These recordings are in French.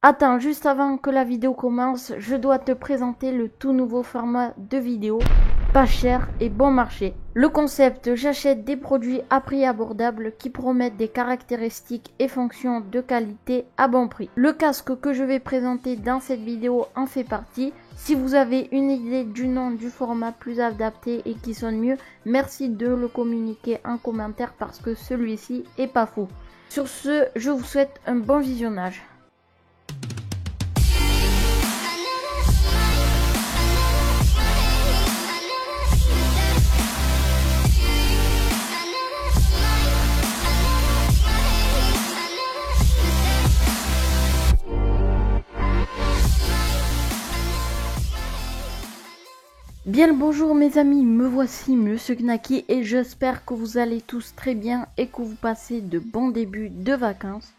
Attends, juste avant que la vidéo commence, je dois te présenter le tout nouveau format de vidéo, pas cher et bon marché. Le concept, j'achète des produits à prix abordable qui promettent des caractéristiques et fonctions de qualité à bon prix. Le casque que je vais présenter dans cette vidéo en fait partie. Si vous avez une idée du nom du format plus adapté et qui sonne mieux, merci de le communiquer en commentaire parce que celui-ci est pas fou. Sur ce, je vous souhaite un bon visionnage. Bien le bonjour mes amis, me voici Monsieur Knacky et j'espère que vous allez tous très bien et que vous passez de bons débuts de vacances.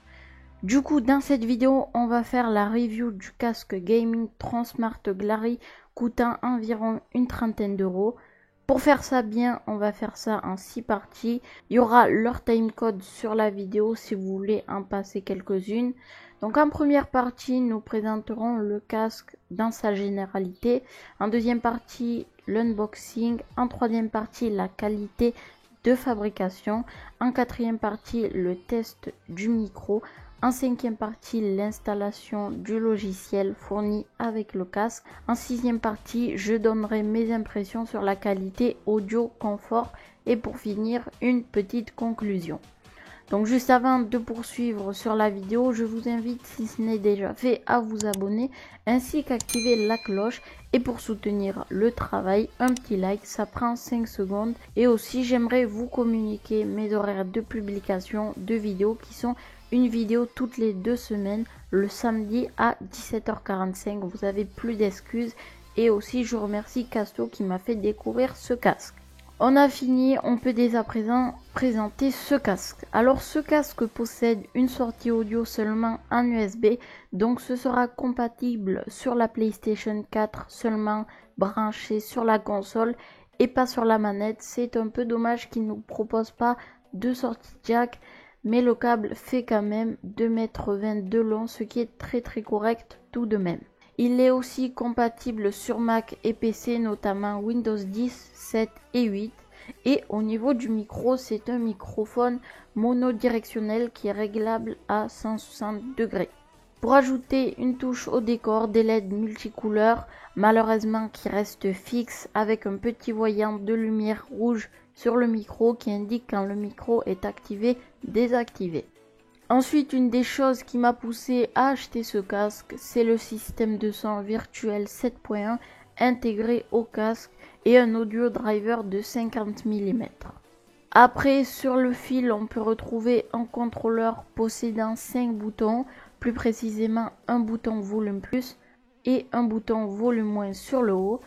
Du coup dans cette vidéo on va faire la review du casque gaming Transmart Glary coûtant environ une trentaine d'euros. Pour faire ça bien on va faire ça en 6 parties. Il y aura leur timecode sur la vidéo si vous voulez en passer quelques-unes. Donc en première partie, nous présenterons le casque dans sa généralité. En deuxième partie, l'unboxing. En troisième partie, la qualité de fabrication. En quatrième partie, le test du micro. En cinquième partie, l'installation du logiciel fourni avec le casque. En sixième partie, je donnerai mes impressions sur la qualité audio, confort et pour finir, une petite conclusion. Donc juste avant de poursuivre sur la vidéo, je vous invite, si ce n'est déjà fait, à vous abonner ainsi qu'activer la cloche. Et pour soutenir le travail, un petit like, ça prend 5 secondes. Et aussi, j'aimerais vous communiquer mes horaires de publication de vidéos qui sont une vidéo toutes les 2 semaines, le samedi à 17h45. Vous avez plus d'excuses. Et aussi, je remercie Casto qui m'a fait découvrir ce casque. On a fini, on peut dès à présent présenter ce casque. Alors ce casque possède une sortie audio seulement en USB, donc ce sera compatible sur la PlayStation 4 seulement branché sur la console et pas sur la manette. C'est un peu dommage qu'il ne nous propose pas de sortie jack, mais le câble fait quand même 2,20 m de long, ce qui est très correct tout de même. Il est aussi compatible sur Mac et PC, notamment Windows 10, 7 et 8. Et au niveau du micro, c'est un microphone monodirectionnel qui est réglable à 160 degrés. Pour ajouter une touche au décor, des LED multicouleurs, malheureusement qui restent fixes avec un petit voyant de lumière rouge sur le micro qui indique quand le micro est activé, désactivé. Ensuite, une des choses qui m'a poussé à acheter ce casque, c'est le système de son virtuel 7.1 intégré au casque et un audio driver de 50 mm. Après, sur le fil, on peut retrouver un contrôleur possédant 5 boutons, plus précisément un bouton volume plus et un bouton volume moins sur le haut.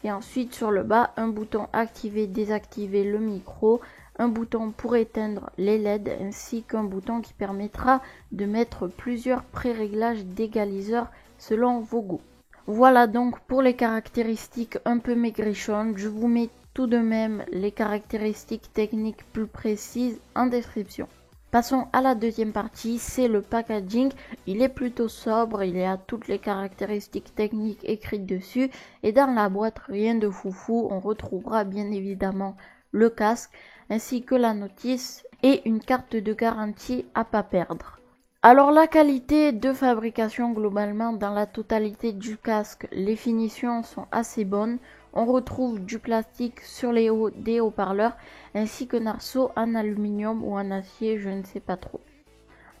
Et ensuite, sur le bas, un bouton activer, désactiver le micro, un bouton pour éteindre les LED ainsi qu'un bouton qui permettra de mettre plusieurs pré-réglages d'égaliseur selon vos goûts. Voilà donc pour les caractéristiques un peu maigrichonnes. Je vous mets tout de même les caractéristiques techniques plus précises en description. Passons à la deuxième partie, c'est le packaging. Il est plutôt sobre, il y a toutes les caractéristiques techniques écrites dessus. Et dans la boîte, rien de foufou, on retrouvera bien évidemment le casque ainsi que la notice et une carte de garantie à pas perdre. Alors la qualité de fabrication globalement dans la totalité du casque, les finitions sont assez bonnes. On retrouve du plastique sur les hauts des haut-parleurs ainsi qu'un arceau en aluminium ou en acier, je ne sais pas trop.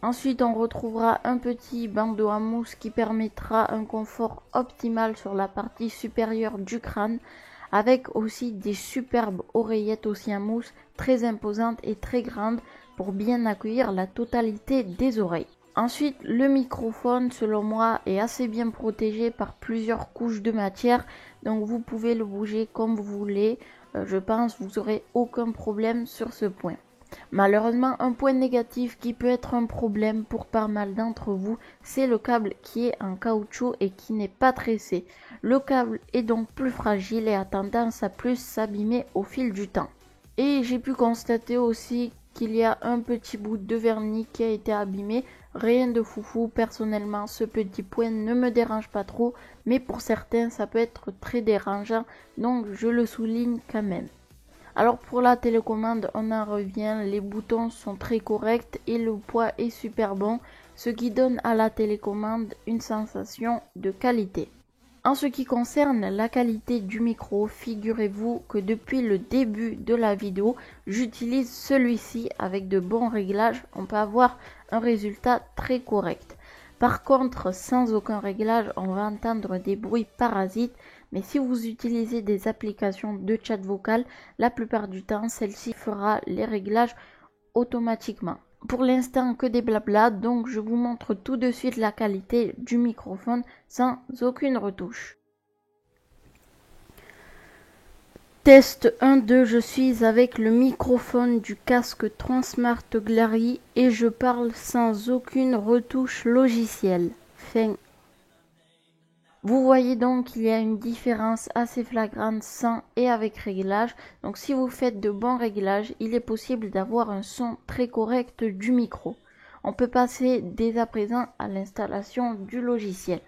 Ensuite on retrouvera un petit bandeau en mousse qui permettra un confort optimal sur la partie supérieure du crâne, avec aussi des superbes oreillettes aussi en mousse très imposantes et très grandes pour bien accueillir la totalité des oreilles. Ensuite, le microphone, selon moi, est assez bien protégé par plusieurs couches de matière, donc vous pouvez le bouger comme vous voulez. Je pense que vous n'aurez aucun problème sur ce point. Malheureusement, un point négatif qui peut être un problème pour pas mal d'entre vous, c'est le câble qui est en caoutchouc et qui n'est pas tressé. Le câble est donc plus fragile et a tendance à plus s'abîmer au fil du temps. Et j'ai pu constater aussi qu'il y a un petit bout de vernis qui a été abîmé, Rien de foufou, personnellement ce petit point ne me dérange pas trop, mais pour certains ça peut être très dérangeant, donc je le souligne quand même. Alors pour la télécommande, on en revient, les boutons sont très corrects et le poids est super bon, ce qui donne à la télécommande une sensation de qualité. En ce qui concerne la qualité du micro, figurez-vous que depuis le début de la vidéo, j'utilise celui-ci avec de bons réglages, on peut avoir un résultat très correct. Par contre, sans aucun réglage, on va entendre des bruits parasites, mais si vous utilisez des applications de chat vocal, la plupart du temps, celle-ci fera les réglages automatiquement. Pour l'instant que des blabla, donc je vous montre tout de suite la qualité du microphone sans aucune retouche. Test 1-2, je suis avec le microphone du casque Transmart Glary et je parle sans aucune retouche logicielle. Fin. Vous voyez donc qu'il y a une différence assez flagrante sans et avec réglage. Donc si vous faites de bons réglages, il est possible d'avoir un son très correct du micro. On peut passer dès à présent à l'installation du logiciel.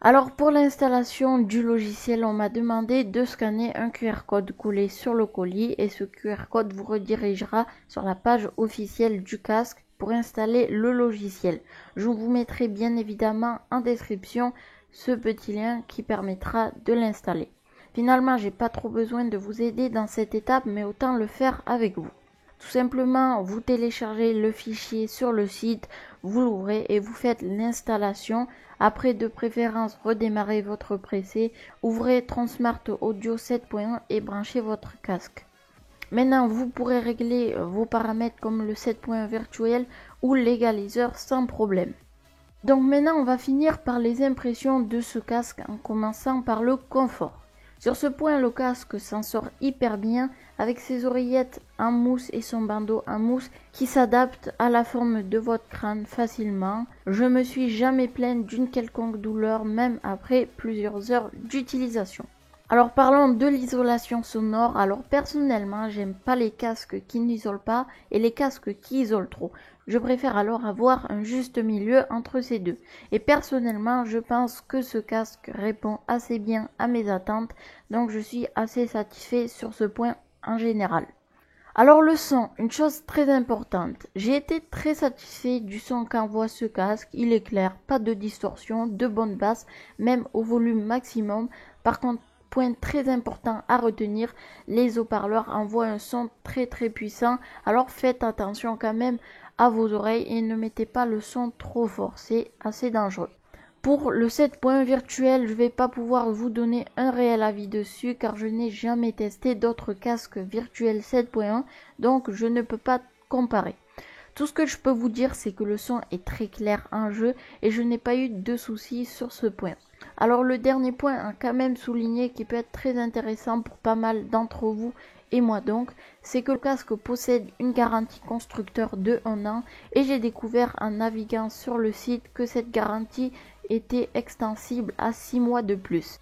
Alors pour l'installation du logiciel, on m'a demandé de scanner un QR code collé sur le colis et ce QR code vous redirigera sur la page officielle du casque pour installer le logiciel. Je vous mettrai bien évidemment en description ce petit lien qui permettra de l'installer. Finalement, j'ai pas trop besoin de vous aider dans cette étape, mais autant le faire avec vous. Tout simplement, vous téléchargez le fichier sur le site, vous l'ouvrez et vous faites l'installation. Après, de préférence, redémarrez votre PC, ouvrez Transmart Audio 7.1 et branchez votre casque. Maintenant, vous pourrez régler vos paramètres comme le 7.1 virtuel ou l'égaliseur sans problème. Donc maintenant, on va finir par les impressions de ce casque en commençant par le confort. Sur ce point, le casque s'en sort hyper bien avec ses oreillettes en mousse et son bandeau en mousse qui s'adapte à la forme de votre crâne facilement. Je me suis jamais plainte d'une quelconque douleur même après plusieurs heures d'utilisation. Alors parlons de l'isolation sonore. Alors personnellement, j'aime pas les casques qui n'isolent pas et les casques qui isolent trop. Je préfère alors avoir un juste milieu entre ces deux. Et personnellement, je pense que ce casque répond assez bien à mes attentes, donc je suis assez satisfait sur ce point en général. Alors le son, une chose très importante. J'ai été très satisfait du son qu'envoie ce casque. Il est clair, pas de distorsion, de bonne basse, même au volume maximum. Par contre, point très important à retenir, les haut-parleurs envoient un son très puissant, alors faites attention quand même à vos oreilles et ne mettez pas le son trop fort, c'est assez dangereux. Pour le 7.1 virtuel, je ne vais pas pouvoir vous donner un réel avis dessus car je n'ai jamais testé d'autres casques virtuels 7.1, donc je ne peux pas comparer. Tout ce que je peux vous dire, c'est que le son est très clair en jeu et je n'ai pas eu de soucis sur ce point. Alors le dernier point à quand même souligner qui peut être très intéressant pour pas mal d'entre vous et moi donc, c'est que le casque possède une garantie constructeur de 1 an et j'ai découvert en naviguant sur le site que cette garantie était extensible à 6 mois de plus.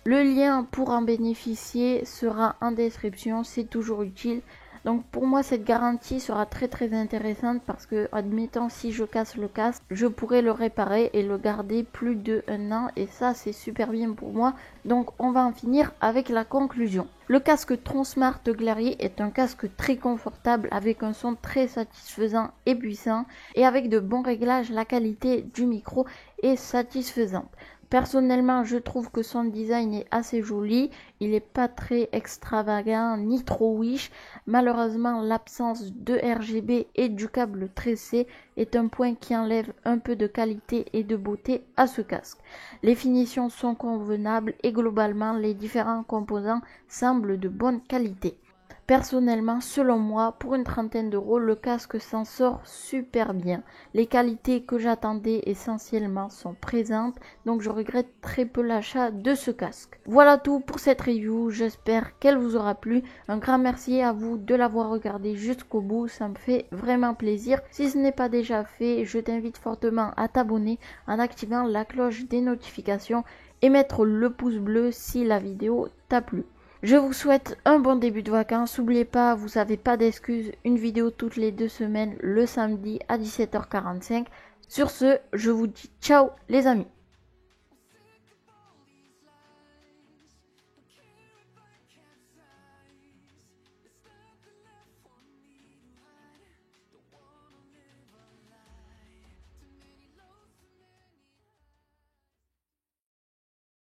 Le lien pour en bénéficier sera en description, c'est toujours utile. Donc pour moi cette garantie sera très intéressante parce que admettons si je casse le casque, je pourrais le réparer et le garder plus de 1 an et ça c'est super bien pour moi. Donc on va en finir avec la conclusion. Le casque Transmart Glary est un casque très confortable avec un son très satisfaisant et puissant et avec de bons réglages la qualité du micro est satisfaisante. Personnellement, je trouve que son design est assez joli, il n'est pas très extravagant ni trop wish. Malheureusement, l'absence de RGB et du câble tressé est un point qui enlève un peu de qualité et de beauté à ce casque. Les finitions sont convenables et globalement, les différents composants semblent de bonne qualité. Personnellement, selon moi, pour une trentaine d'euros, le casque s'en sort super bien. Les qualités que j'attendais essentiellement sont présentes, donc je regrette très peu l'achat de ce casque. Voilà tout pour cette review, j'espère qu'elle vous aura plu. Un grand merci à vous de l'avoir regardé jusqu'au bout, ça me fait vraiment plaisir. Si ce n'est pas déjà fait, je t'invite fortement à t'abonner en activant la cloche des notifications et mettre le pouce bleu si la vidéo t'a plu. Je vous souhaite un bon début de vacances. N'oubliez pas, vous n'avez pas d'excuses. Une vidéo toutes les 2 semaines, le samedi à 17h45. Sur ce, je vous dis ciao les amis.